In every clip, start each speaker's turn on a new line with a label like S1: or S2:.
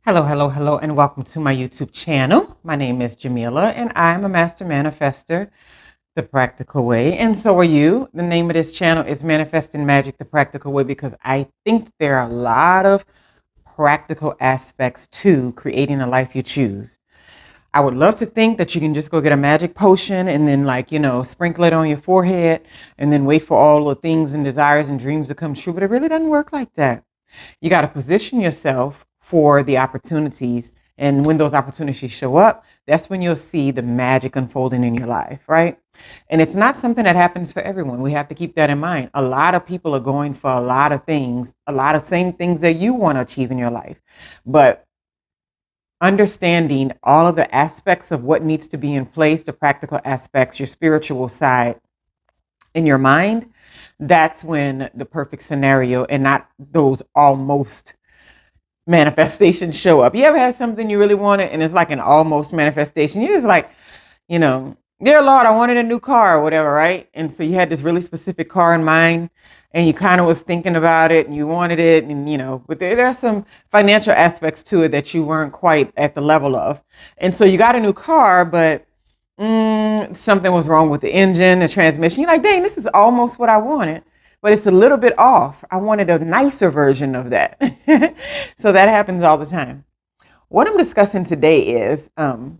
S1: Hello, hello, hello, and welcome to my YouTube channel. My name is Jameelah, and I'm a master manifester the practical way. And so are you. The name of this channel is Manifesting Magic the Practical Way because I think there are a lot of practical aspects to creating a life you choose. I would love to think that you can just go get a magic potion and then, sprinkle it on your forehead and then wait for all the things and desires and dreams to come true. But it really doesn't work like that. You got to position yourself for the opportunities. And when those opportunities show up, that's when you'll see the magic unfolding in your life, right? And it's not something that happens for everyone. We have to keep that in mind. A lot of people are going for a lot of things, a lot of same things that you want to achieve in your life. But understanding all of the aspects of what needs to be in place, the practical aspects, your spiritual side, in your mind, that's when the perfect scenario and not those almost manifestations show up. You ever had something you really wanted and it's like an almost manifestation? You're just like, dear Lord, I wanted a new car or whatever, right? And so you had this really specific car in mind and you kind of was thinking about it and you wanted it and, but there's some financial aspects to it that you weren't quite at the level of. And so you got a new car, but something was wrong with the engine, the transmission. You're like, dang, this is almost what I wanted, but it's a little bit off. I wanted a nicer version of that. So that happens all the time. What I'm discussing today is don't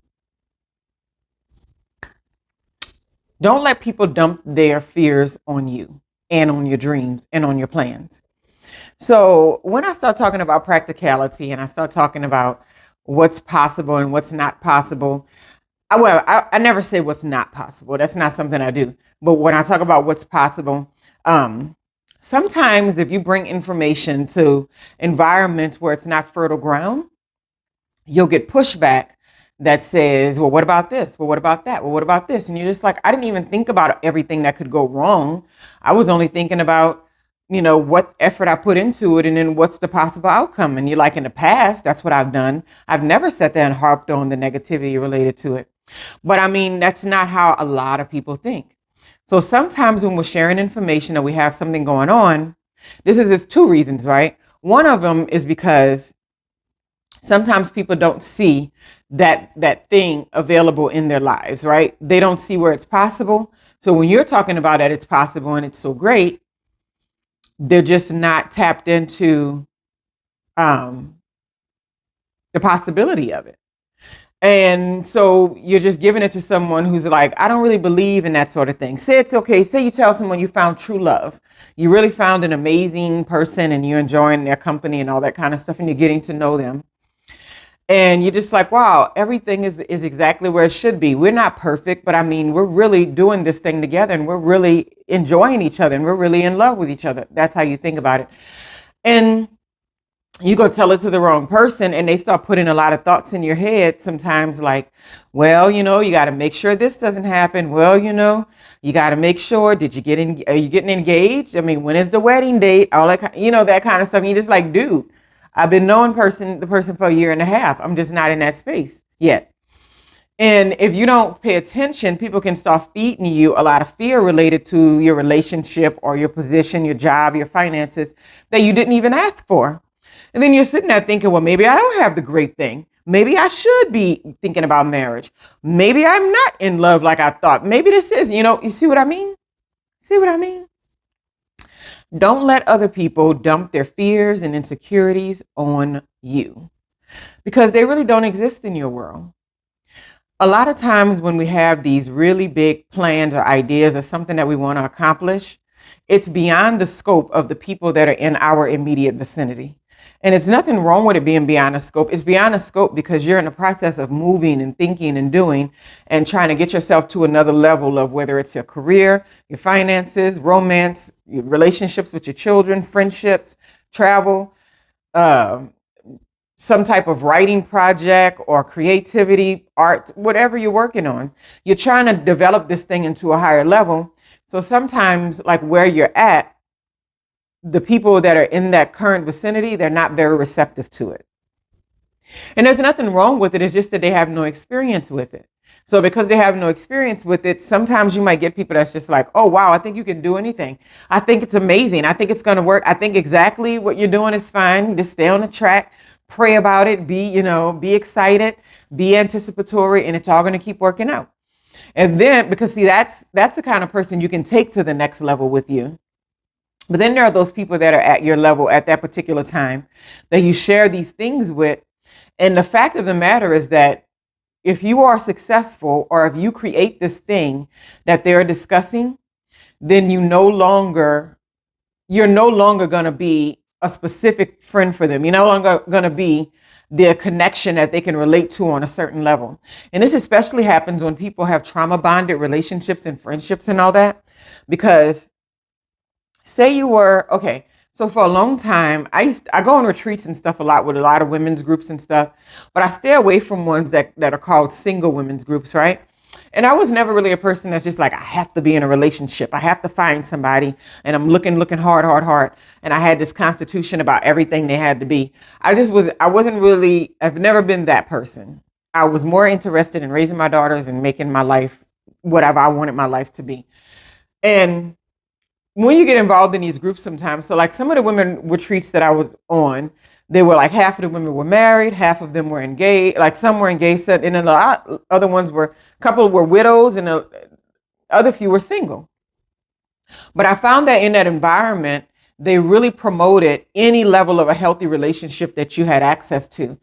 S1: let people dump their fears on you and on your dreams and on your plans. So when I start talking about practicality and I start talking about what's possible and what's not possible, I never say what's not possible. That's not something I do. But when I talk about what's possible, sometimes if you bring information to environments where it's not fertile ground, you'll get pushback that says, well, what about this? Well, what about that? Well, what about this? And you're just like, I didn't even think about everything that could go wrong. I was only thinking about, what effort I put into it and then what's the possible outcome. And you're like, in the past, that's what I've done. I've never sat there and harped on the negativity related to it. But I mean, that's not how a lot of people think. So sometimes when we're sharing information or we have something going on, there's two reasons, right? One of them is because sometimes people don't see that thing available in their lives, right? They don't see where it's possible. So when you're talking about that, it's possible and it's so great, they're just not tapped into the possibility of it. And so you're just giving it to someone who's like, I don't really believe in that sort of thing. Say it's okay. Say you tell someone you found true love. You really found an amazing person and you're enjoying their company and all that kind of stuff and you're getting to know them. And you're just like, wow, everything is exactly where it should be. We're not perfect, but I mean, we're really doing this thing together and we're really enjoying each other and we're really in love with each other. That's how you think about it. And you go tell it to the wrong person and they start putting a lot of thoughts in your head sometimes like, well, you got to make sure this doesn't happen. Well, you got to make sure, are you getting engaged? I mean, when is the wedding date? All that, that kind of stuff. And you're just like, dude, I've been knowing the person for a year and a half. I'm just not in that space yet. And if you don't pay attention, people can start feeding you a lot of fear related to your relationship or your position, your job, your finances that you didn't even ask for. And then you're sitting there thinking, well, maybe I don't have the great thing. Maybe I should be thinking about marriage. Maybe I'm not in love like I thought. Maybe this is, you see what I mean? See what I mean? Don't let other people dump their fears and insecurities on you because they really don't exist in your world. A lot of times when we have these really big plans or ideas or something that we want to accomplish, it's beyond the scope of the people that are in our immediate vicinity. And it's nothing wrong with it being beyond the scope. It's beyond the scope because you're in the process of moving and thinking and doing and trying to get yourself to another level of whether it's your career, your finances, romance, your relationships with your children, friendships, travel, some type of writing project or creativity, art, whatever you're working on. You're trying to develop this thing into a higher level. So sometimes like where you're at, the people that are in that current vicinity, they're not very receptive to it. And there's nothing wrong with it. It's just that they have no experience with it. So because they have no experience with it, sometimes you might get people that's just like, oh, wow, I think you can do anything. I think it's amazing. I think it's going to work. I think exactly what you're doing is fine. Just stay on the track. pray about it, be excited, be anticipatory, and it's all going to keep working out. And then, because see, that's the kind of person you can take to the next level with you. But then there are those people that are at your level at that particular time that you share these things with. And the fact of the matter is that if you are successful, or if you create this thing that they're discussing, then you're no longer going to be a specific friend for them. You're no longer going to be the connection that they can relate to on a certain level. And this especially happens when people have trauma bonded relationships and friendships and all that. Because say you were, okay, so for a long time, I go on retreats and stuff a lot with a lot of women's groups and stuff, but I stay away from ones that are called single women's groups, right? And I was never really a person that's just like, I have to be in a relationship. I have to find somebody, and I'm looking hard. And I had this constitution about everything they had to be. I've never been that person. I was more interested in raising my daughters and making my life whatever I wanted my life to be. And when you get involved in these groups sometimes, so like some of the women retreats that I was on, they were like half of the women were married, half of them were engaged, like some were engaged, and then a lot other ones were, a couple were widows, and the other few were single. But I found that in that environment, they really promoted any level of a healthy relationship that you had access to.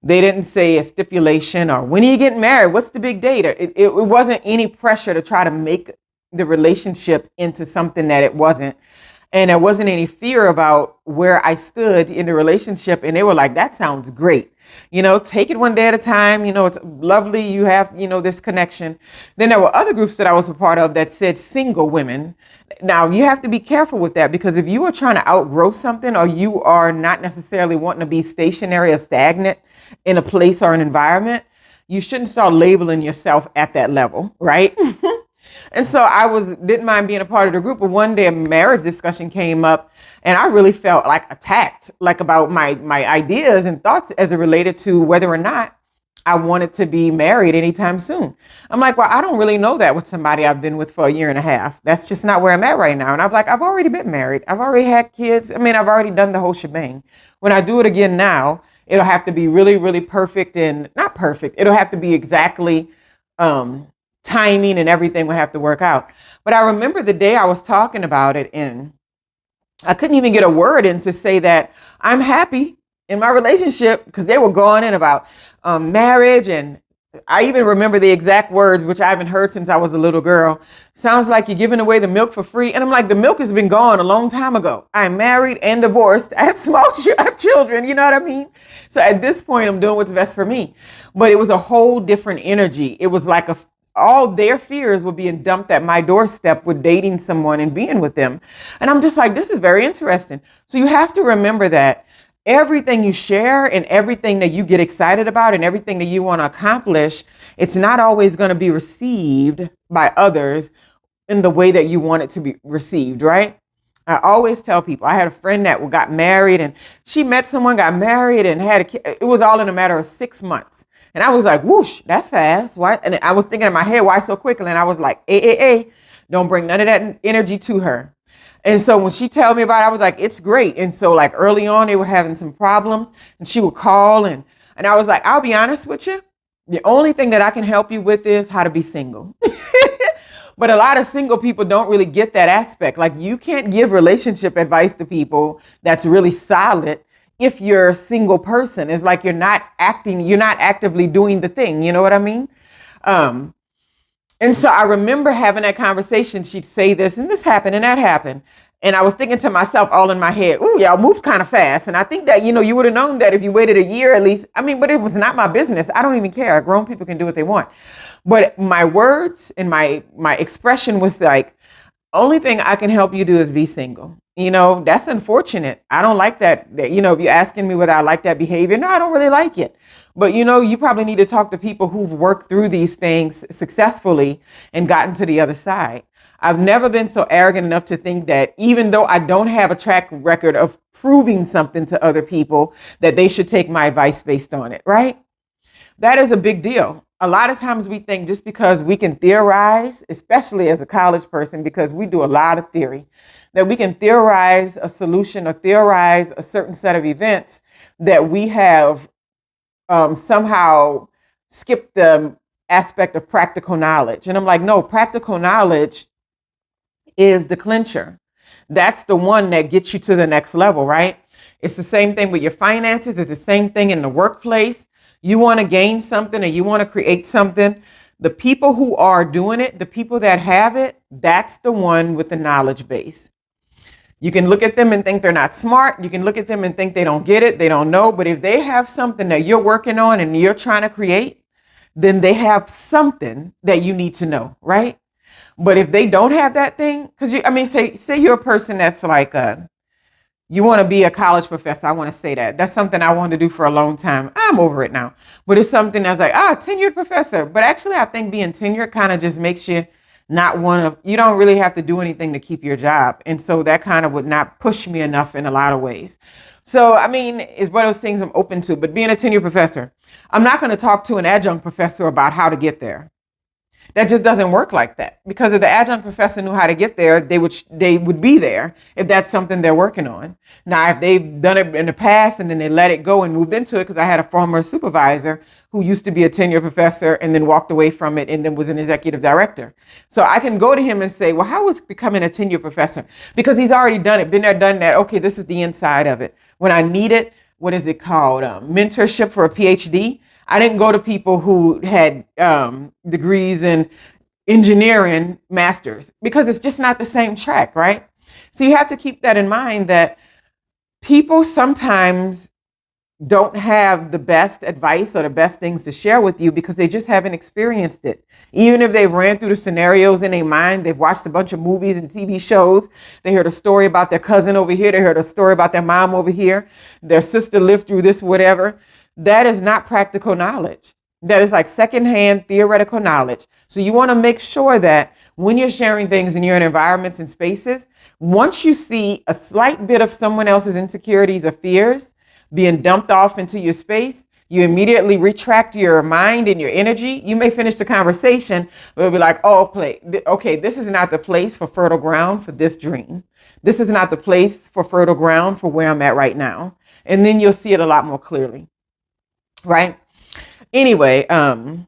S1: They didn't say a stipulation or when are you getting married? What's the big date? It wasn't any pressure to try to make the relationship into something that it wasn't. And there wasn't any fear about where I stood in the relationship. And they were like, that sounds great. Take it one day at a time. It's lovely. You have, this connection. Then there were other groups that I was a part of that said single women. Now you have to be careful with that, because if you are trying to outgrow something, or you are not necessarily wanting to be stationary or stagnant in a place or an environment, you shouldn't start labeling yourself at that level, right? And so didn't mind being a part of the group, but one day a marriage discussion came up, and I really felt like attacked, like about my ideas and thoughts as it related to whether or not I wanted to be married anytime soon. I'm like, well, I don't really know that with somebody I've been with for a year and a half. That's just not where I'm at right now. And I'm like, I've already been married. I've already had kids. I've already done the whole shebang. When I do it again now, it'll have to be really, really perfect, and not perfect. It'll have to be exactly, timing and everything would have to work out. But I remember the day I was talking about it, and I couldn't even get a word in to say that I'm happy in my relationship, because they were going in about marriage. And I even remember the exact words, which I haven't heard since I was a little girl. Sounds like you're giving away the milk for free. And I'm like, the milk has been gone a long time ago. I'm married and divorced. I have I have children. You know what I mean? So at this point, I'm doing what's best for me. But it was a whole different energy. It was like all their fears were being dumped at my doorstep with dating someone and being with them. And I'm just like, this is very interesting. So you have to remember that everything you share and everything that you get excited about and everything that you want to accomplish, it's not always going to be received by others in the way that you want it to be received, right? I always tell people, I had a friend that got married, and she met someone, got married, and had a kid. It was all in a matter of 6 months. And I was like, whoosh, that's fast. Why? And I was thinking in my head, why so quickly? And I was like, don't bring none of that energy to her. And so when she told me about it, I was like, it's great. And so like early on, they were having some problems, and she would call, and I was like, I'll be honest with you. The only thing that I can help you with is how to be single. But a lot of single people don't really get that aspect. Like, you can't give relationship advice to people that's really solid if you're a single person. It's like you're not actively doing the thing. You know what I mean? And so I remember having that conversation. She'd say this and this happened and that happened. And I was thinking to myself all in my head, ooh, y'all moves kind of fast. And I think that, you would have known that if you waited a year at least. But it was not my business. I don't even care. Grown people can do what they want. But my words and my expression was like, only thing I can help you do is be single. That's unfortunate. I don't like that. If you're asking me whether I like that behavior, no, I don't really like it. But, you probably need to talk to people who've worked through these things successfully and gotten to the other side. I've never been so arrogant enough to think that even though I don't have a track record of proving something to other people, that they should take my advice based on it, right? That is a big deal. a lot of times we think just because we can theorize, especially as a college person, because we do a lot of theory, that we can theorize a solution or theorize a certain set of events, that we have somehow skipped the aspect of practical knowledge. And I'm like, no, practical knowledge is the clincher. That's the one that gets you to the next level, right? It's the same thing with your finances. It's the same thing in the workplace. You want to gain something or you want to create something. The people who are doing it, the people that have it, that's the one with the knowledge base. You can look at them and think they're not smart. You can look at them and think they don't get it. They don't know. But if they have something that you're working on and you're trying to create, then they have something that you need to know, right? But if they don't have that thing, because say you're a person that's like, you want to be a college professor. I want to say that. That's something I wanted to do for a long time. I'm over it now. But it's something that's like, tenured professor. But actually, I think being tenured kind of just makes you not want to, you don't really have to do anything to keep your job. And so that kind of would not push me enough in a lot of ways. So, it's one of those things I'm open to. But being a tenured professor, I'm not going to talk to an adjunct professor about how to get there. That just doesn't work like that, because if the adjunct professor knew how to get there, they would be there if that's something they're working on. Now, if they've done it in the past and then they let it go and moved into it, because I had a former supervisor who used to be a tenured professor and then walked away from it and then was an executive director. So I can go to him and say, well, how was becoming a tenured professor? Because he's already done it, been there, done that. Okay, this is the inside of it. When I need it, what is it called? Mentorship for a PhD. I didn't go to people who had degrees in engineering, masters, because it's just not the same track, right? So you have to keep that in mind, that people sometimes don't have the best advice or the best things to share with you because they just haven't experienced it. Even if they've ran through the scenarios in their mind, they've watched a bunch of movies and TV shows, they heard a story about their cousin over here, they heard a story about their mom over here, their sister lived through this, whatever. That is not practical knowledge. That is like secondhand theoretical knowledge. So you want to make sure that when you're sharing things and you're in environments and spaces, once you see a slight bit of someone else's insecurities or fears being dumped off into your space, you immediately retract your mind and your energy. You may finish the conversation, but it'll be like, okay, this is not the place for fertile ground for this dream. This is not the place for fertile ground for where I'm at right now. And then you'll see it a lot more clearly. Right? Anyway, I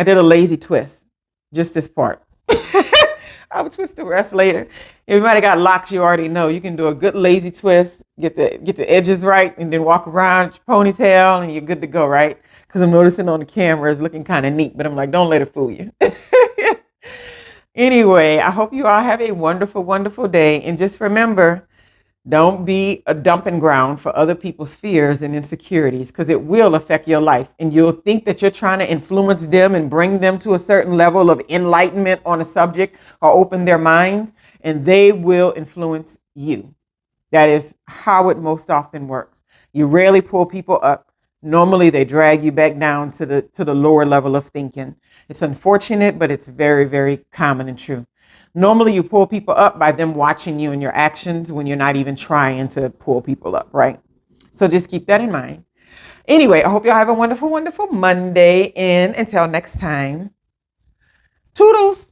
S1: did a lazy twist, just this part. I will twist the rest later. If you might have got locks, you already know. You can do a good lazy twist, get the edges right, and then walk around your ponytail, and you're good to go, right? Because I'm noticing on the camera it's looking kind of neat, but I'm like, don't let it fool you. Anyway, I hope you all have a wonderful, wonderful day. And just remember, don't be a dumping ground for other people's fears and insecurities, because it will affect your life. And you'll think that you're trying to influence them and bring them to a certain level of enlightenment on a subject or open their minds, and they will influence you. That is how it most often works. You rarely pull people up. Normally, they drag you back down to the lower level of thinking. It's unfortunate, but it's very, very common and true. Normally, you pull people up by them watching you and your actions when you're not even trying to pull people up, right? So just keep that in mind. Anyway, I hope y'all have a wonderful, wonderful Monday. And until next time, toodles.